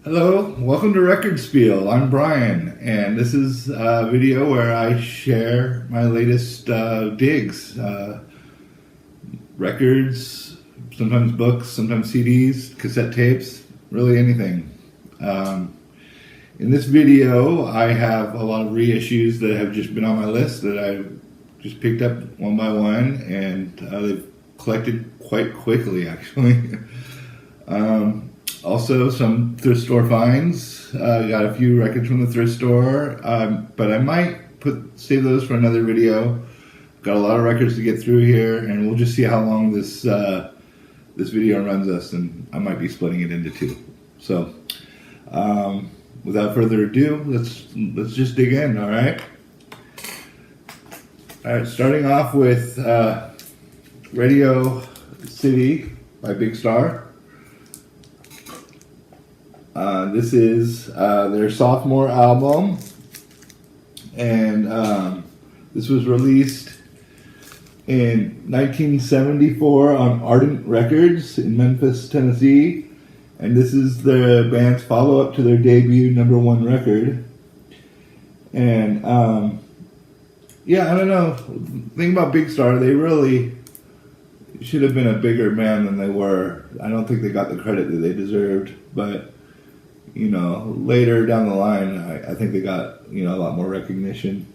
Hello, welcome to Record Spiel. I'm Brian, and this is a video where I share my latest digs. Records, sometimes books, sometimes CDs, cassette tapes, really anything. In this video, I have a lot of reissues that have just been on my list that I've just picked up one by one, and they've collected quite quickly, actually. Also, some thrift store finds. Got a few records from the thrift store, but I might save those for another video. Got a lot of records to get through here, and we'll just see how long this video runs us, and I might be splitting it into two. So, without further ado, let's just dig in. All right. All right. Starting off with Radio City by Big Star. This is their sophomore album, and this was released in 1974 on Ardent Records in Memphis, Tennessee, and this is the band's follow-up to their debut #1 record. And yeah, I don't know. The thing about Big Star, they really should have been a bigger band than they were. I don't think they got the credit that they deserved, but you know, later down the line, I think they got, a lot more recognition.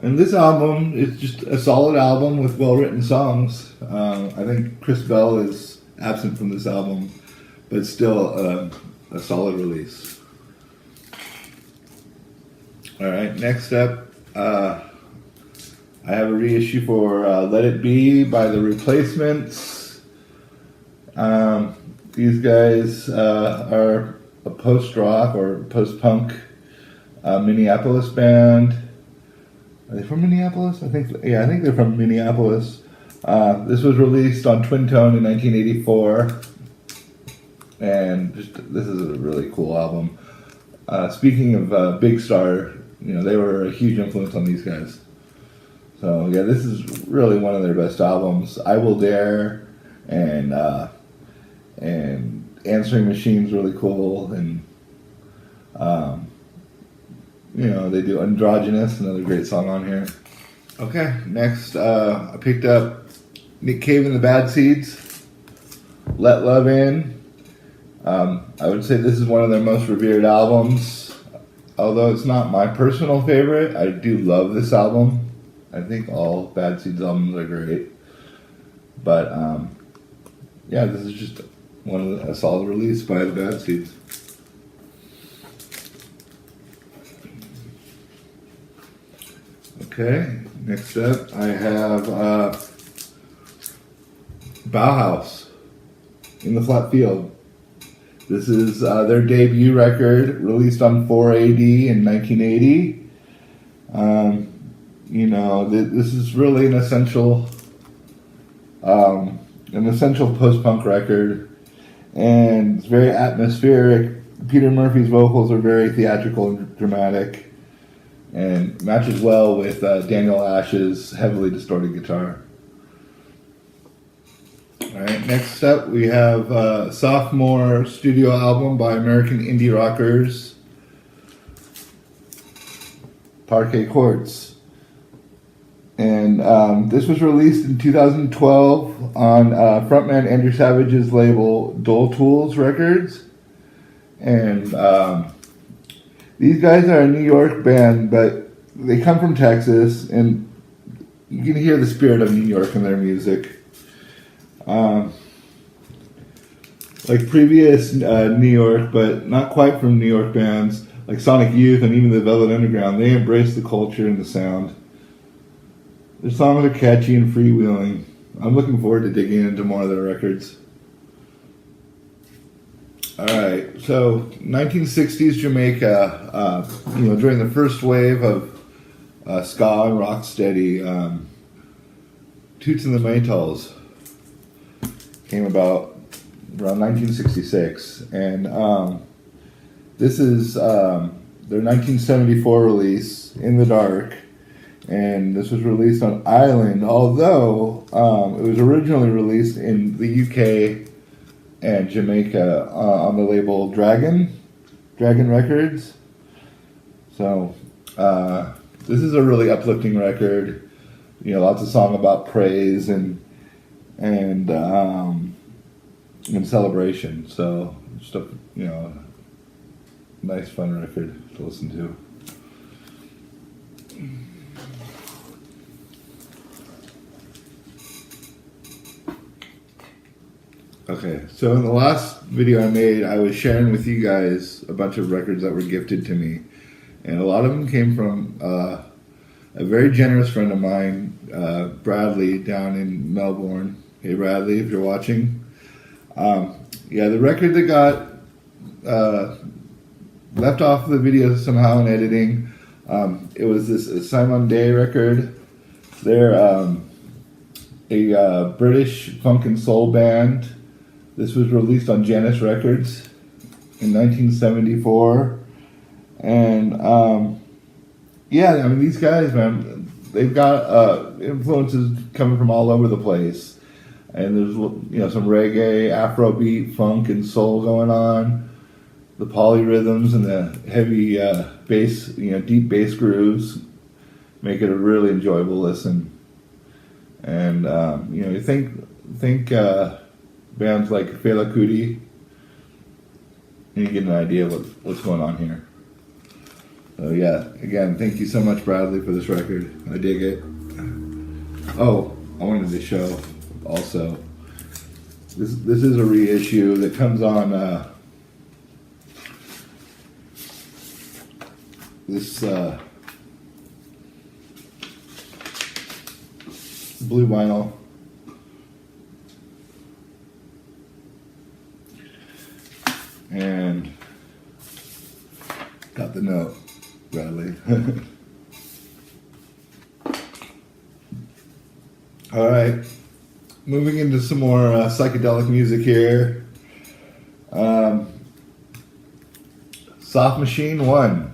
And this album is just a solid album with well-written songs. I think Chris Bell is absent from this album, but still a solid release. All right, next up, I have a reissue for Let It Be by The Replacements. These guys are a post-rock or post-punk Minneapolis band. Are they from Minneapolis? I think they're from Minneapolis. This was released on Twin Tone in 1984, and this is a really cool album. Speaking of Big Star, they were a huge influence on these guys. So yeah, this is really one of their best albums. I Will Dare and Answering Machine's really cool, and they do Androgynous, another great song on here. Okay, next I picked up Nick Cave and the Bad Seeds, Let Love In. I would say this is one of their most revered albums, although it's not my personal favorite. I do love this album. I think all Bad Seeds albums are great, but yeah, this is just a solid release by the Bad Seeds. Okay, next up I have Bauhaus, In the Flat Field. This is their debut record, released on 4AD in 1980. This is really an essential post-punk record. And it's very atmospheric. Peter Murphy's vocals are very theatrical and dramatic, and matches well with Daniel Ash's heavily distorted guitar. All right, next up we have a sophomore studio album by American indie rockers, Parquet Courts. And this was released in 2012 on frontman Andrew Savage's label Dole Tools Records. And these guys are a New York band, but they come from Texas, and you can hear the spirit of New York in their music. Like previous New York, but not quite from New York bands, like Sonic Youth and even the Velvet Underground, they embrace the culture and the sound. Their songs are catchy and freewheeling. I'm looking forward to digging into more of their records. Alright, so 1960s Jamaica, during the first wave of ska and rocksteady, Toots and the Maytals came about around 1966, and this is their 1974 release, In the Dark. And this was released on Island, although it was originally released in the UK and Jamaica on the label Dragon. Dragon Records. So this is a really uplifting record. You know, lots of song about praise and celebration. So just a, you know, nice fun record to listen to. Okay, so in the last video I made, I was sharing with you guys a bunch of records that were gifted to me. And a lot of them came from a very generous friend of mine, Bradley, down in Melbourne. Hey Bradley, if you're watching. Yeah, the record that got left off the video somehow in editing, it was this Simon Day record. They're a British funk and soul band. This was released on Janus Records in 1974. And yeah, I mean, these guys, man, they've got influences coming from all over the place. And there's, you know, some reggae, Afrobeat, funk, and soul going on. The polyrhythms and the heavy bass, you know, deep bass grooves make it a really enjoyable listen. And you know, you think bands like Fela Kuti, and you get an idea of what's going on here. So yeah, again, thank you so much, Bradley, for this record. I dig it. Oh, I wanted to show also. This is a reissue that comes on this blue vinyl. And got the note, Bradley. All right, moving into some more psychedelic music here. Soft Machine 1,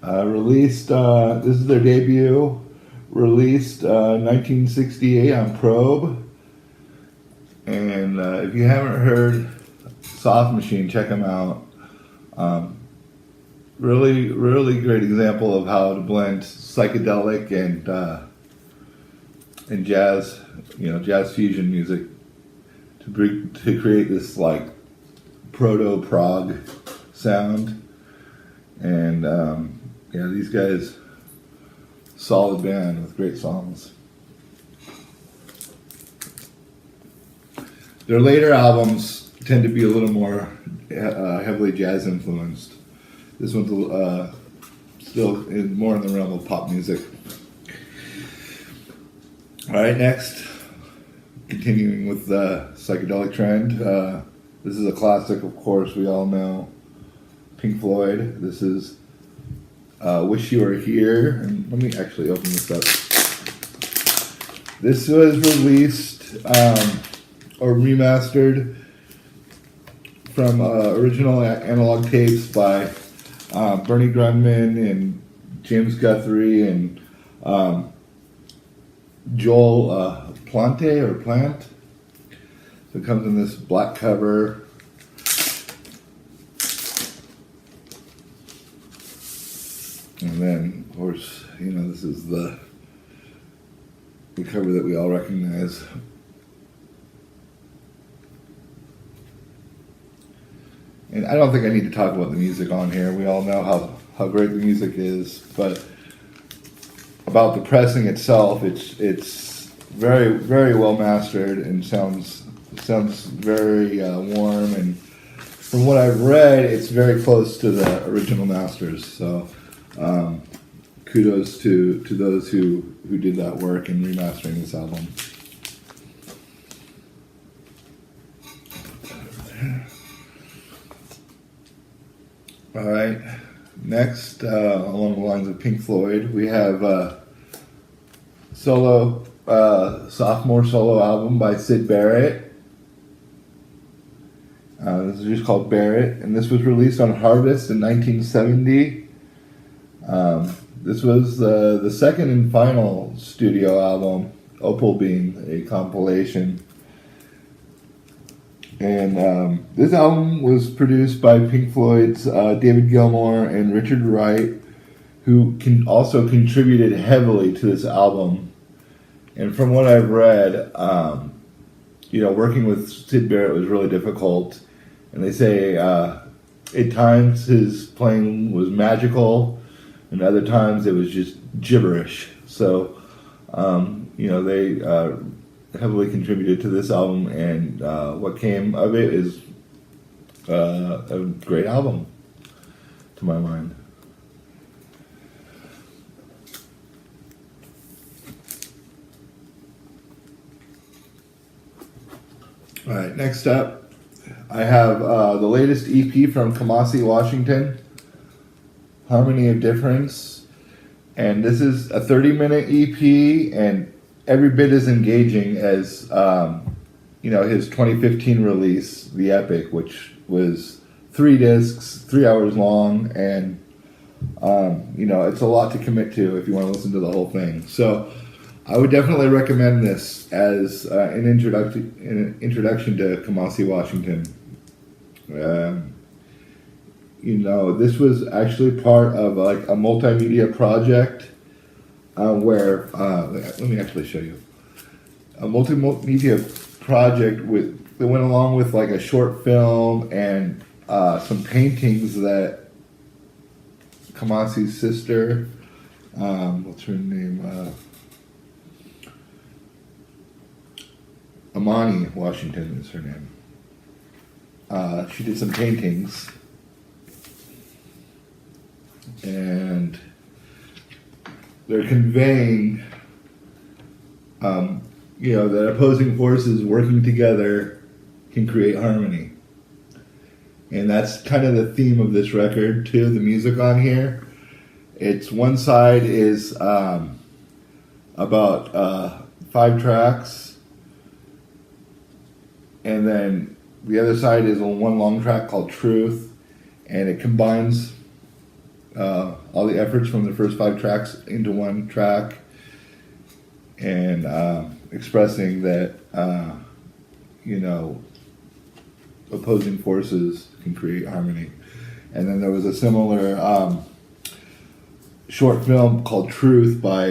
released, this is their debut, released 1968 on Probe. And if you haven't heard Soft Machine, check them out. Really, really great example of how to blend psychedelic and jazz, you know, jazz fusion music to create this like proto-prog sound. And yeah, these guys, solid band with great songs. Their later albums tend to be a little more heavily jazz influenced. This one's still more in the realm of pop music. All right, next, continuing with the psychedelic trend. This is a classic, of course, we all know. Pink Floyd. This is Wish You Were Here. And let me actually open this up. This was released or remastered from original analog tapes by Bernie Grundman and James Guthrie and Joel Plant. So it comes in this black cover. And then, of course, you know, this is the cover that we all recognize. And I don't think I need to talk about the music on here. We all know how great the music is, but about the pressing itself, it's very, very well mastered and sounds very warm. And from what I've read, it's very close to the original masters. So kudos to those who did that work in remastering this album. All right, next, along the lines of Pink Floyd, we have sophomore solo album by Syd Barrett. This is just called Barrett, and this was released on Harvest in 1970. This was the second and final studio album, Opal being a compilation. And this album was produced by Pink Floyd's David Gilmour and Richard Wright, who also contributed heavily to this album. And from what I've read, working with Syd Barrett was really difficult. And they say at times his playing was magical, and other times it was just gibberish. So, they heavily contributed to this album, and what came of it is a great album, to my mind. All right, next up, I have the latest EP from Kamasi, Washington, Harmony of Difference. And this is a 30-minute EP, and every bit as engaging as, his 2015 release, The Epic, which was 3 discs, 3 hours long, and, it's a lot to commit to if you want to listen to the whole thing. So I would definitely recommend this as an introduction to Kamasi, Washington. This was actually part of a multimedia project where let me actually show you a multimedia project that went along with a short film and some paintings that Kamasi's sister, what's her name? Amani Washington is her name. She did some paintings, and they're conveying, that opposing forces working together can create harmony. And that's kind of the theme of this record, too, the music on here. It's one side is about 5 tracks, and then the other side is on one long track called Truth, and it combines all the efforts from the first 5 tracks into one track, and expressing that, opposing forces can create harmony. And then there was a similar short film called Truth by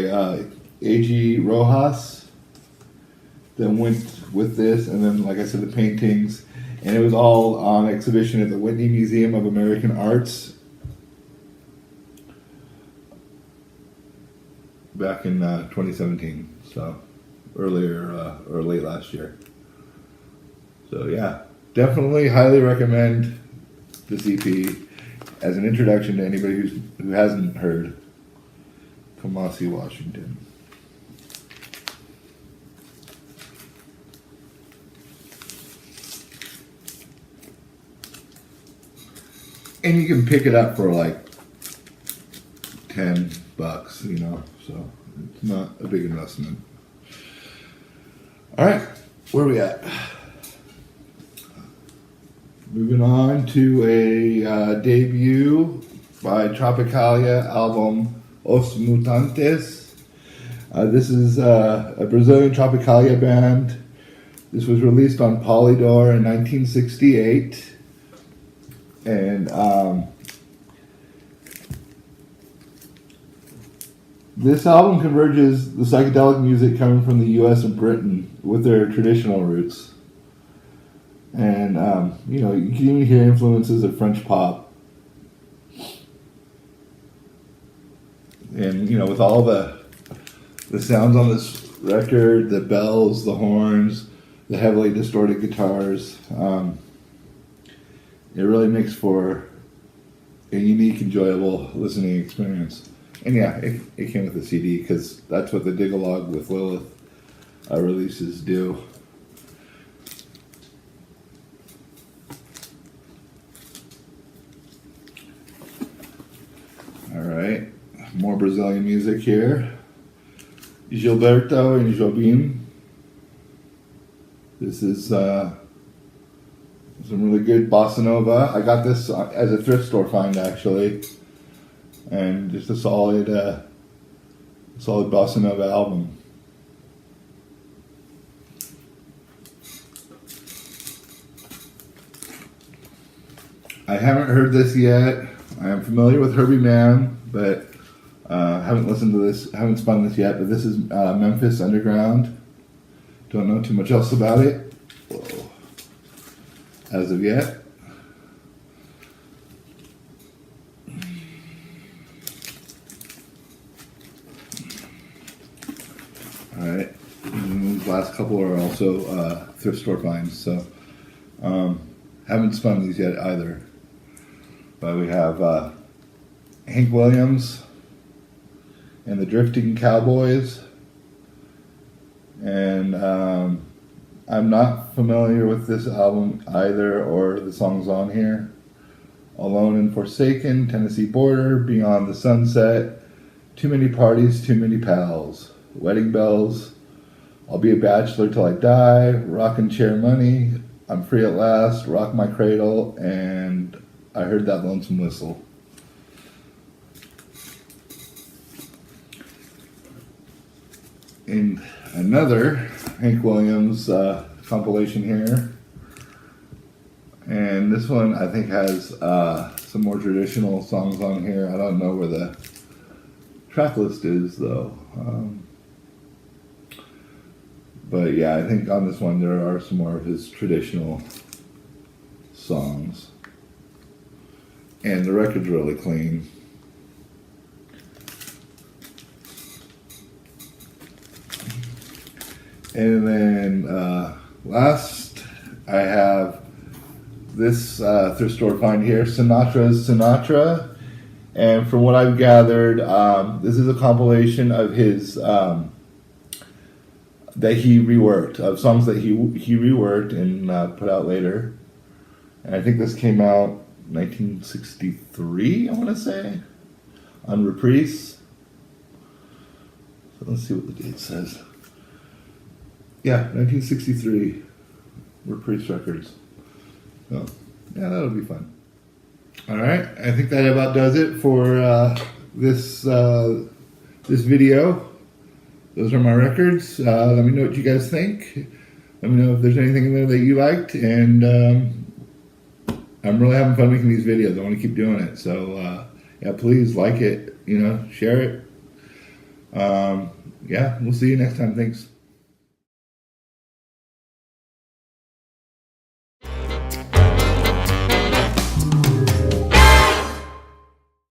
A.G. Rojas that went with this, and then, like I said, the paintings, and it was all on exhibition at the Whitney Museum of American Arts back in 2017, so earlier or late last year. So yeah, definitely highly recommend this EP as an introduction to anybody who hasn't heard Kamasi, Washington. And you can pick it up for $10, so it's not a big investment. All right, where are we at? Moving on to a debut by Tropicale album Os Mutantes. This is a Brazilian Tropicale band. This was released on Polydor in 1968. And this album converges the psychedelic music coming from the U.S. and Britain with their traditional roots. And, you can even hear influences of French pop. And, with all the sounds on this record, the bells, the horns, the heavily distorted guitars, it really makes for a unique, enjoyable listening experience. And yeah, it came with a CD because that's what the Dig-a-Log with Lilith releases do. All right, more Brazilian music here. Gilberto and Jobim. This is some really good Bossa Nova. I got this as a thrift store find, actually. And just a solid Bossa Nova album. I haven't heard this yet. I am familiar with Herbie Mann, but haven't listened to this, haven't spun this yet. But this is Memphis Underground. Don't know too much else about it as of yet. Alright, these last couple are also thrift store finds, so haven't spun these yet either. But we have Hank Williams and the Drifting Cowboys, and I'm not familiar with this album either or the songs on here. Alone and Forsaken, Tennessee Border, Beyond the Sunset, Too Many Parties, Too Many Pals, Wedding Bells, I'll Be a Bachelor Till I Die, Rockin' Chair Money, I'm Free at Last, Rock My Cradle, and I Heard That Lonesome Whistle. In another Hank Williams compilation here, and this one I think has some more traditional songs on here. I don't know where the track list is though. But yeah, I think on this one there are some more of his traditional songs. And the record's really clean. And then last, I have this thrift store find here, Sinatra's Sinatra. And from what I've gathered, this is a compilation of his that he reworked, of songs that he reworked and put out later. And I think this came out 1963, I want to say, on Reprise. So let's see what the date says. Yeah, 1963, Reprise Records. So, yeah, that'll be fun. All right, I think that about does it for this video. Those are my records. Let me know what you guys think. Let me know if there's anything in there that you liked. And I'm really having fun making these videos. I want to keep doing it. So, yeah, please like it, share it. Yeah, we'll see you next time. Thanks.